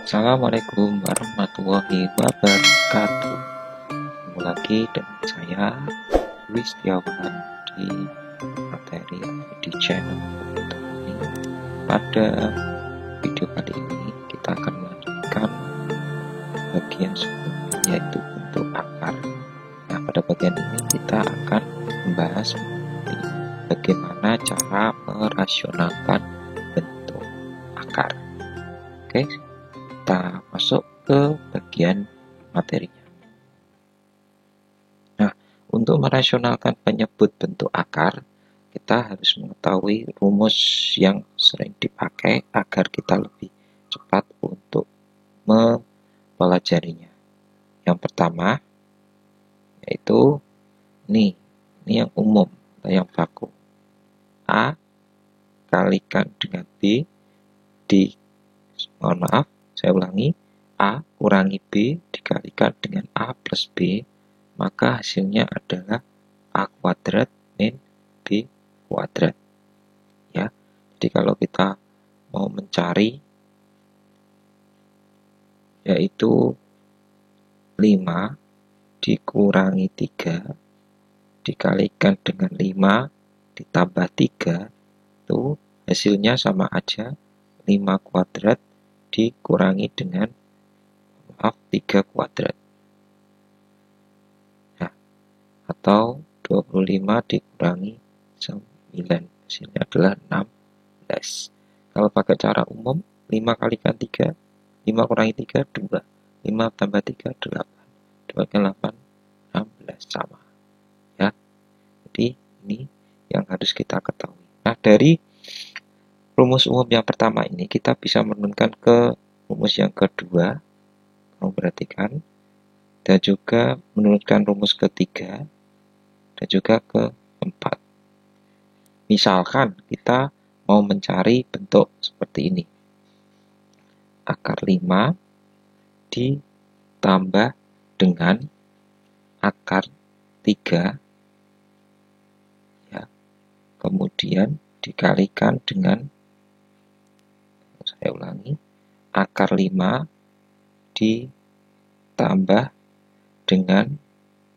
Assalamualaikum warahmatullahi wabarakatuh. Ketemu lagi dengan saya Luis Setiawan di materi di channel ini. Pada video kali ini kita akan melanjutkan bagian sebelumnya, yaitu bentuk akar. Nah, pada bagian ini kita akan membahas bagaimana cara merasionalkan bentuk akar. Oke, kita masuk ke bagian materinya. Nah, untuk merasionalkan penyebut bentuk akar, kita harus mengetahui rumus yang sering dipakai agar kita lebih cepat untuk mempelajarinya. Yang pertama, yaitu ini yang umum atau yang baku. A kalikan dengan B saya ulangi, A kurangi B dikalikan dengan A plus B, maka hasilnya adalah A kuadrat min B kuadrat. Ya, jadi kalau kita mau mencari, yaitu 5 dikurangi 3 dikalikan dengan 5 ditambah 3, itu hasilnya sama aja 5 kuadrat dikurangi dengan 3 kuadrat. Nah, atau 25 dikurangi 9, hasilnya adalah 16. Kalau pakai cara umum, 5 kalikan 3, 5 kurangi 3, 2, 5 tambah 3, 8, 2 kali 8, 16, sama. Ya, jadi ini yang harus kita ketahui. Nah, dari rumus umum yang pertama ini kita bisa menurunkan ke rumus yang kedua, kamu perhatikan, dan juga menurunkan rumus ketiga, dan juga keempat. Misalkan kita mau mencari bentuk seperti ini. Akar 5 ditambah dengan akar 3, ya, kemudian dikalikan dengan, saya ulangi, akar 5 ditambah dengan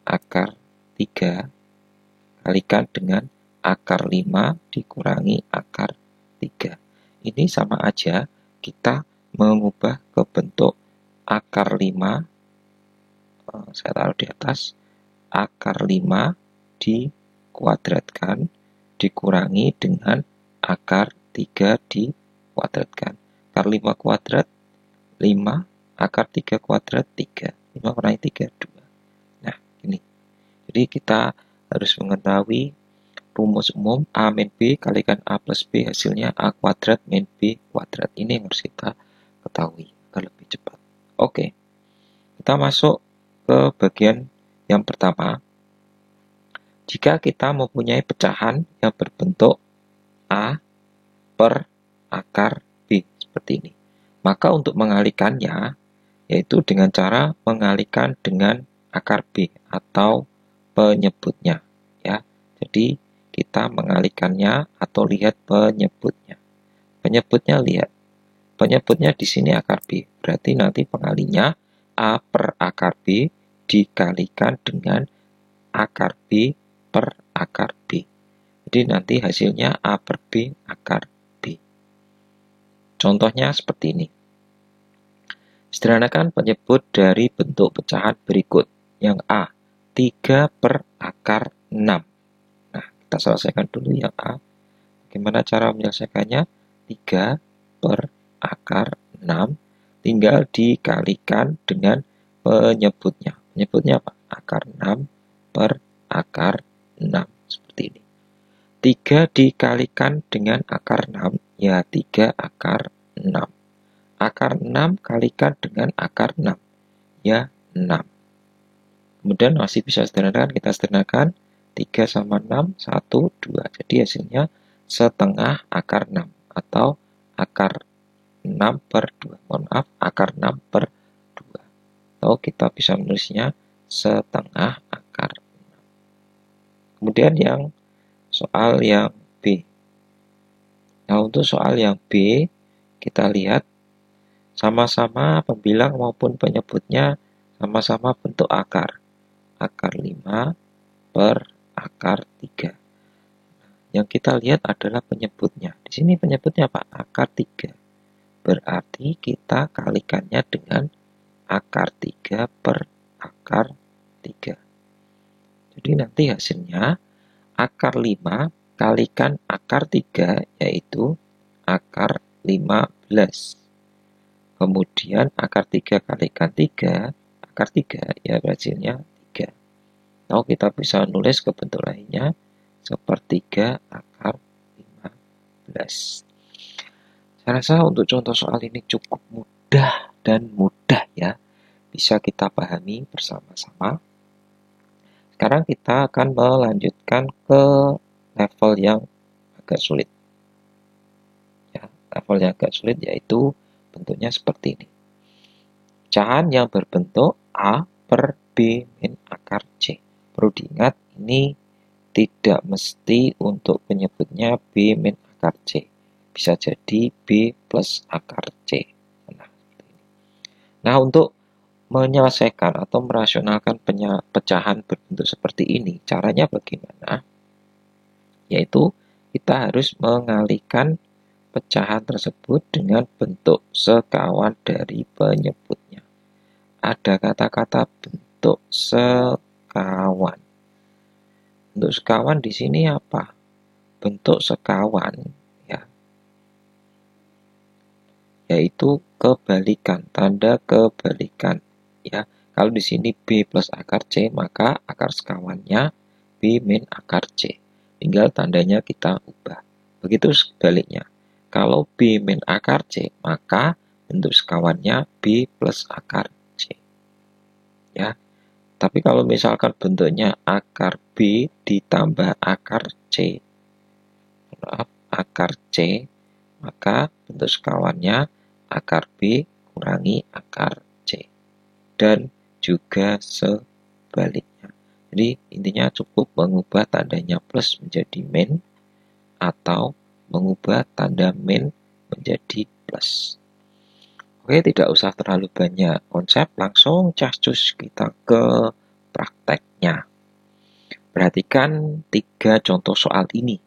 akar 3 kalikan dengan akar 5 dikurangi akar 3. Ini sama aja kita mengubah ke bentuk akar 5, saya taruh di atas, akar 5 dikuadratkan dikurangi dengan akar 3 dikuadratkan. Akar 5 kuadrat 5, akar 3 kuadrat 3, 5 kurangi 3, 2. Nah, ini. Jadi kita harus mengetahui rumus umum A min B kalikan A plus B, hasilnya A kuadrat min B kuadrat. Ini yang harus kita ketahui agar lebih cepat. Oke, kita masuk ke bagian yang pertama. Jika kita mempunyai pecahan yang berbentuk A per akar B seperti ini, maka untuk mengalikannya yaitu dengan cara mengalihkan dengan akar B atau penyebutnya, ya. Jadi kita mengalihkannya atau lihat penyebutnya. Penyebutnya di sini akar B. Berarti nanti pengalihnya A per akar B dikalikan dengan akar B per akar B. Jadi nanti hasilnya A per B akar B. Contohnya seperti ini. Sederhanakan penyebut dari bentuk pecahan berikut. Yang A, 3 per akar 6. Nah, kita selesaikan dulu yang A. Bagaimana cara menyelesaikannya? 3 per akar 6 tinggal dikalikan dengan penyebutnya. Penyebutnya apa? Akar 6 per akar 6. Seperti ini. 3 dikalikan dengan akar 6, ya 3 akar 6. Akar 6 kalikan dengan akar 6, ya 6. Kemudian masih bisa sederhanakan, kita sederhanakan 3 sama 6, 1, 2. Jadi hasilnya setengah akar 6 atau akar 6 per 2. Mohon maaf, akar 6 per 2. Atau kita bisa menulisnya setengah akar 6. Kemudian yang soal yang B. Nah, untuk soal yang B, kita lihat sama-sama pembilang maupun penyebutnya sama-sama bentuk akar. Akar 5 per akar 3. Yang kita lihat adalah penyebutnya. Di sini penyebutnya apa? Akar 3. Berarti kita kalikannya dengan akar 3 per akar 3. Jadi nanti hasilnya akar 5 kalikan akar 3 yaitu akar 15. Kemudian akar 3 kalikan 3, akar 3 ya hasilnya 3. Nah, kita bisa nulis ke bentuk lainnya sepertiga akar 15. Saya rasa untuk contoh soal ini cukup mudah dan mudah ya. Bisa kita pahami bersama-sama. Sekarang kita akan melanjutkan ke level yang agak sulit. Ya, level yang agak sulit yaitu bentuknya seperti ini. Pecahan yang berbentuk A per B min akar C. Perlu diingat ini tidak mesti untuk penyebutnya B min akar C. Bisa jadi B plus akar C. Nah, untuk menyelesaikan atau merasionalkan pecahan berbentuk seperti ini, caranya bagaimana? Yaitu kita harus mengalihkan pecahan tersebut dengan bentuk sekawan dari penyebutnya. Ada kata-kata bentuk sekawan. Bentuk sekawan di sini apa? Bentuk sekawan ya, yaitu kebalikan, tanda kebalikan ya. Kalau di sini B plus akar C, maka akar sekawannya B min akar C. Tinggal tandanya kita ubah. Begitu sebaliknya. Kalau B min akar C, maka bentuk sekawannya B plus akar C. Ya. Tapi kalau misalkan bentuknya akar B ditambah akar C, akar C, maka bentuk sekawannya akar B kurangi akar C. Dan juga sebaliknya. Jadi intinya cukup mengubah tandanya plus menjadi min atau mengubah tanda min menjadi plus. Oke, tidak usah terlalu banyak konsep, langsung cus kita ke prakteknya. Perhatikan 3 contoh soal ini.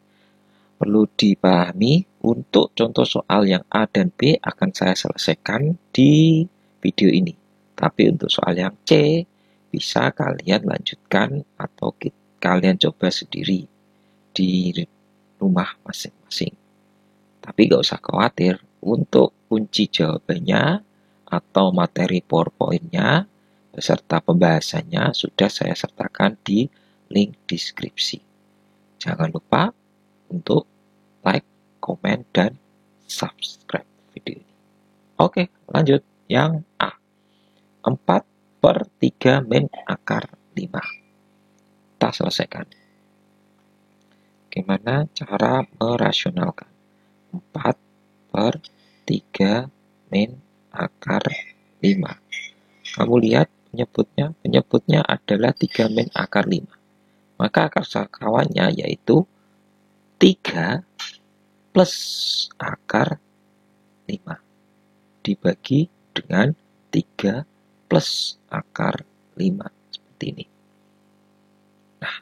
Perlu dipahami, untuk contoh soal yang A dan B akan saya selesaikan di video ini. Tapi untuk soal yang C, bisa kalian lanjutkan atau kalian coba sendiri di rumah masing-masing. Tapi gak usah khawatir, untuk kunci jawabannya atau materi PowerPoint-nya beserta pembahasannya sudah saya sertakan di link deskripsi. Jangan lupa untuk like, komen, dan subscribe video ini. Oke, lanjut. Yang A. 4 per 3 min akar 5. Kita selesaikan. Bagaimana cara merasionalkan? 4 per 3 min akar 5. Kamu lihat penyebutnya adalah 3 min akar 5. Maka akar sekawannya yaitu 3 plus akar 5 dibagi dengan 3 plus akar 5 seperti ini. Nah,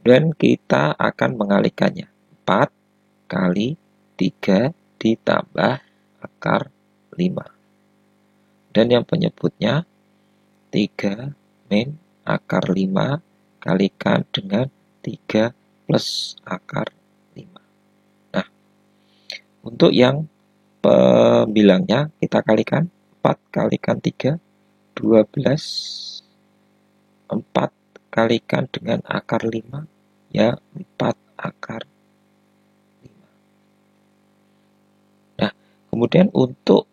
dan kita akan mengalihkannya. 4 kali 3 ditambah akar 5. Dan yang penyebutnya 3 min akar 5 kalikan dengan 3 plus akar 5. Nah, untuk yang pembilangnya kita kalikan 4 kalikan 3, 12. 4 kalikan dengan akar 5, ya 4 akar 5. Nah, kemudian untuk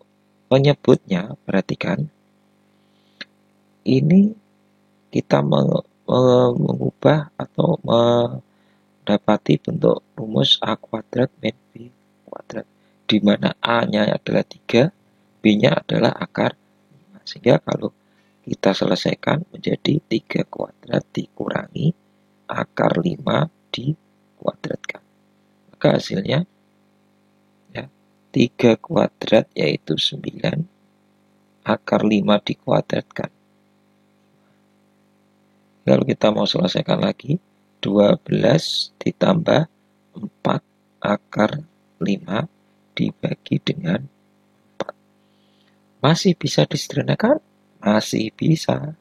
penyebutnya, perhatikan. Ini kita mengubah atau mendapati bentuk rumus A kuadrat min B kuadrat, di mana A-nya adalah 3, B-nya adalah akar 5. Sehingga kalau kita selesaikan menjadi 3 kuadrat dikurangi akar 5 dikuadratkan. Maka hasilnya ya, 3 kuadrat yaitu 9, akar 5 dikuadratkan. Kalau kita mau selesaikan lagi, 12 ditambah 4 akar 5 dibagi dengan 4. Masih bisa disederhanakan? Masih bisa.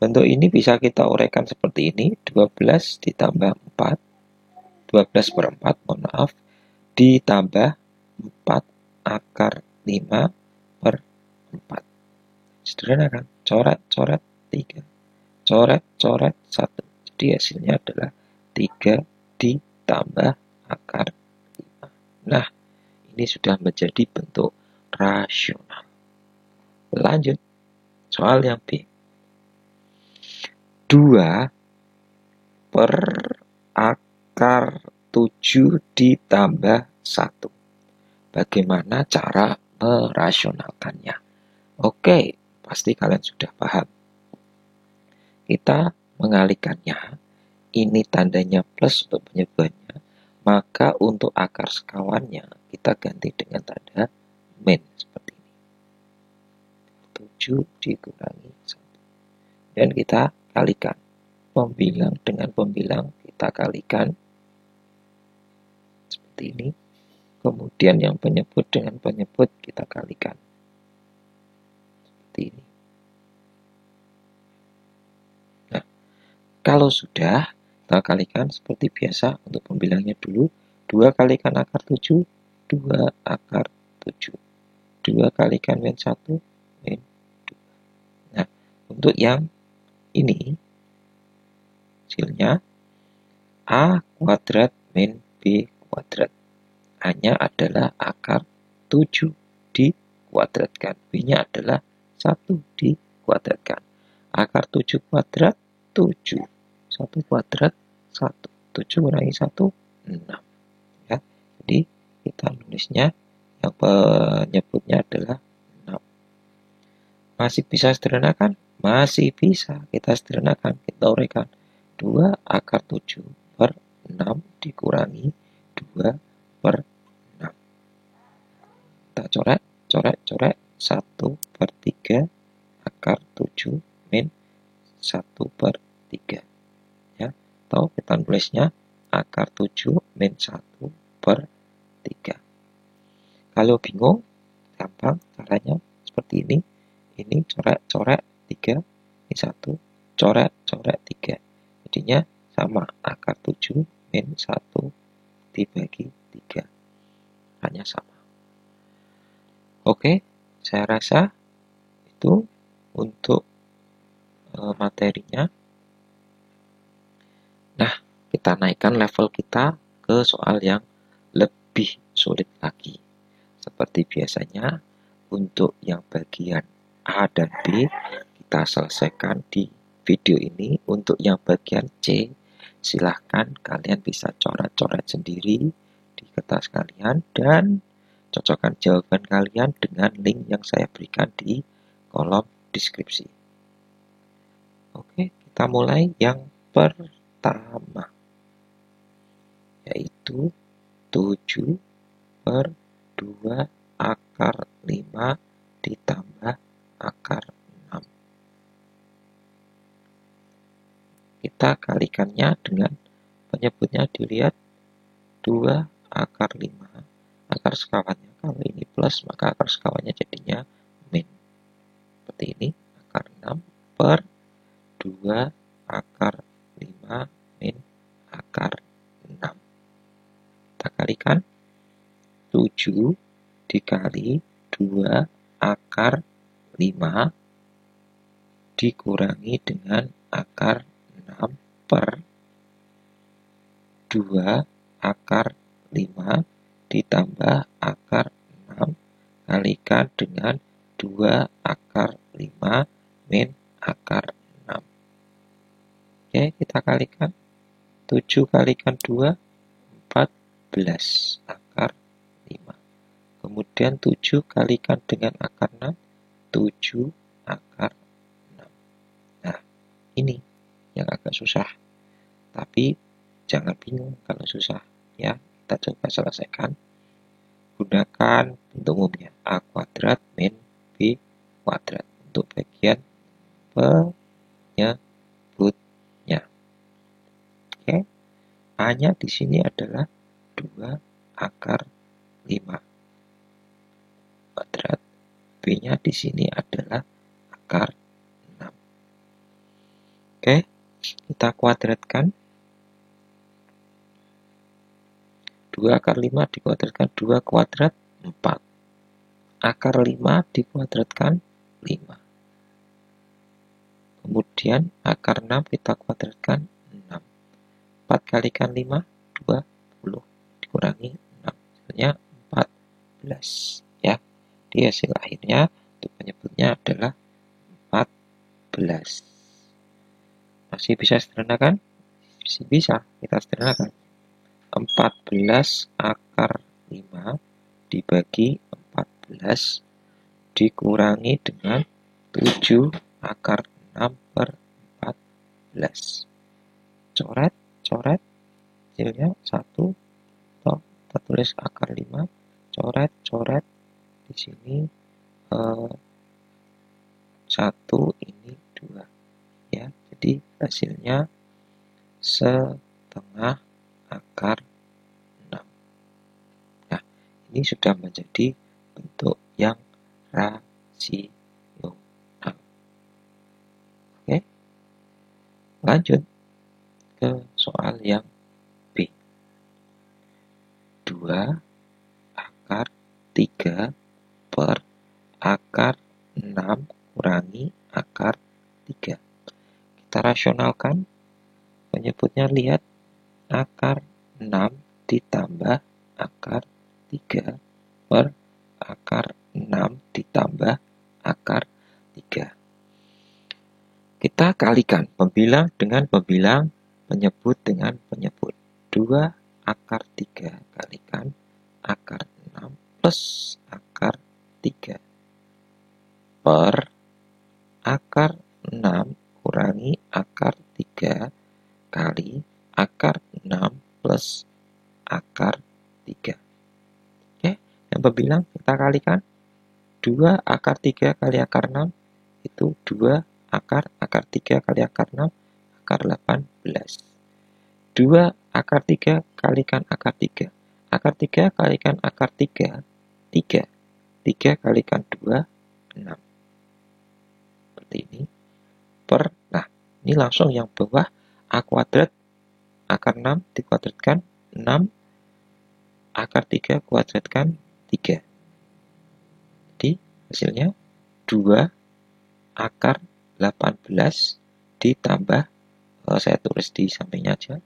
Bentuk ini bisa kita uraikan seperti ini, 12 ditambah 4, 12 per 4, mohon maaf, ditambah 4 akar 5 per 4. Sederhana kan? Coret-coret 3. Coret-coret 1. Jadi hasilnya adalah 3 ditambah akar 5. Nah, ini sudah menjadi bentuk rasional. Lanjut, soal yang B. 2 per akar 7 ditambah 1. Bagaimana cara merasionalkannya? Oke, pasti kalian sudah paham. Kita mengalihkannya, ini tandanya plus untuk penyebabnya, maka untuk akar sekawannya kita ganti dengan tanda min seperti ini. 7 dikurangi 1. Dan kita kalikan. Pembilang dengan pembilang kita kalikan seperti ini. Kemudian yang penyebut dengan penyebut kita kalikan seperti ini. Kalau sudah, kita kalikan seperti biasa untuk pembilangnya dulu. 2 kalikan akar 7, 2 akar 7. 2 kalikan min 1, min 2. Nah, untuk yang ini, hasilnya A kuadrat min B kuadrat. A-nya adalah akar 7 dikuadratkan. B-nya adalah 1 dikuadratkan. Akar 7 kuadrat 7. 1 kuadrat 1. 7 kurangi 1, 6. Ya, jadi kita nulisnya yang penyebutnya adalah 6. Masih bisa sederhanakan? Masih bisa. Kita sederhanakan, kita uraikan. 2 akar 7 per 6 dikurangi 2 per 6. Kita coret, coret, coret. 1 per 3 akar 7 min 1 per 3. Ya, atau kita tulisnya akar 7 min 1 per 3. Kalau bingung, gampang caranya seperti ini. Ini coret-coret 3, ini 1, coret-coret 3. Jadinya sama, akar 7 min 1 dibagi 3. Hanya sama. Oke, saya rasa itu untuk materinya. Nah, kita naikkan level kita ke soal yang lebih sulit lagi. Seperti biasanya, untuk yang bagian A dan B, kita selesaikan di video ini. Untuk yang bagian C, silahkan kalian bisa coret-coret sendiri di kertas kalian dan cocokkan jawaban kalian dengan link yang saya berikan di kolom deskripsi. Oke, kita mulai yang pertama, yaitu 7 per 2 akar 5 ditambah akar 6. Kita kalikannya dengan penyebutnya dilihat 2 akar 5. Akar sekawannya, kalau ini plus maka akar sekawannya jadinya min. Seperti ini, akar 6 per 2 akar 5 min akar 6. Kita kalikan 7 dikali 2 akar 5 dikurangi dengan akar 6 per 2 akar 5 ditambah akar 6 kalikan dengan 2 akar 5 min akar 6. Oke, kita kalikan. 7 kalikan 2, 14 akar 5. Kemudian 7 kalikan dengan akar 6, 7 akar ini yang agak susah. Tapi jangan bingung kalau susah ya. Kita coba selesaikan. Gunakan bentuk umumnya A kuadrat min B kuadrat untuk bagian penyebutnya. Oke. A-nya di sini adalah 2 akar 5 kuadrat. B-nya di sini adalah akar 6. Oke, kita kuadratkan. 2 akar 5 dikuadratkan 2 kuadrat 4. Akar 5 dikuadratkan 5. Kemudian akar 6 kita kuadratkan 6. 4 kalikan 5, 20. Dikurangi 6. Hasilnya 14. Ya. Di hasil akhirnya untuk penyebutnya adalah 14. Masih bisa sederhanakan? Bisa kita sederhanakan. 14 akar 5 dibagi 14 dikurangi dengan 7 akar 6 per 14. Coret, hasilnya 1. Kita tulis akar 5, coret. Di sini 1, ini 2. Ya, jadi hasilnya setengah akar 6. Nah, ini sudah menjadi bentuk yang rasional. Oke. Lanjut ke soal yang B. 2 akar 3 per akar 6 kurangi akar 3. Kita rasionalkan. Penyebutnya lihat akar 6 ditambah akar 3 per akar 6 ditambah akar 3. Kita kalikan pembilang dengan pembilang, penyebut dengan penyebut. 2 akar 3 kalikan akar 6 plus akar 3 per akar 6 kurangi akar 3 kali akar 6 plus akar 3. Oke, yang pembilang kita kalikan. 2 akar 3 kali akar 6 itu 2 akar 3 kali akar 6, akar 18. 2 akar 3 kalikan akar 3. Akar 3 kalikan akar 3, 3. 3 kalikan 2, 6. Seperti ini. Nah, ini langsung yang bawah A kuadrat akar 6 dikuadratkan 6 akar 3 kuadratkan 3. Jadi hasilnya 2 akar 18 ditambah, saya tulis di sampingnya aja.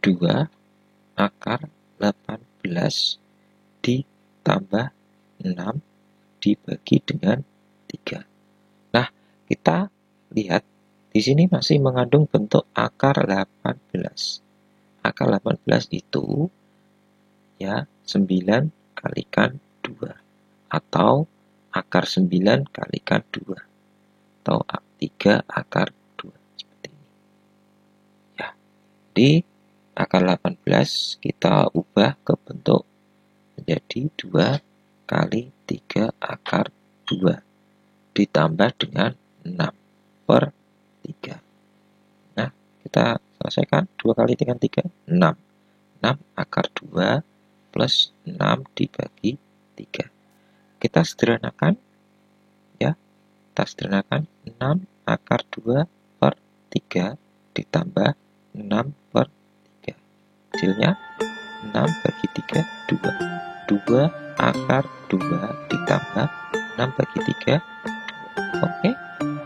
2 akar 18 ditambah 6 dibagi dengan 3. Nah, kita lihat di sini masih mengandung bentuk akar 18. Akar 18 itu ya 9 kalikan 2 atau akar 9 kalikan 2 atau 3 akar 2 seperti ini. Ya. Di akar 18 kita ubah ke bentuk menjadi 2 kali 3 akar 2 ditambah dengan 6 per 3. Nah, kita selesaikan 2 kali dengan 3, 6. 6 akar 2 plus 6 dibagi 3. Kita sederhanakan, ya. Kita sederhanakan 6 akar 2 per 3 ditambah 6 per 3. Hasilnya 6 bagi 3, 2. 2 akar 2 ditambah 6 bagi 3, 2. Oke,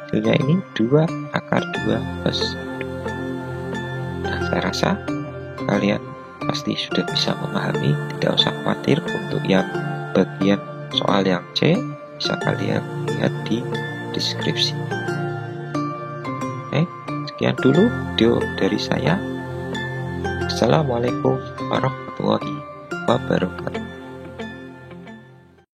hasilnya ini 2 akar 2 plus 2. Nah, saya rasa kalian pasti sudah bisa memahami, tidak usah khawatir. Untuk yang bagian soal yang C, bisa kalian lihat di deskripsi. Oke, sekian dulu video dari saya. Assalamualaikum warahmatullahi wabarakatuh.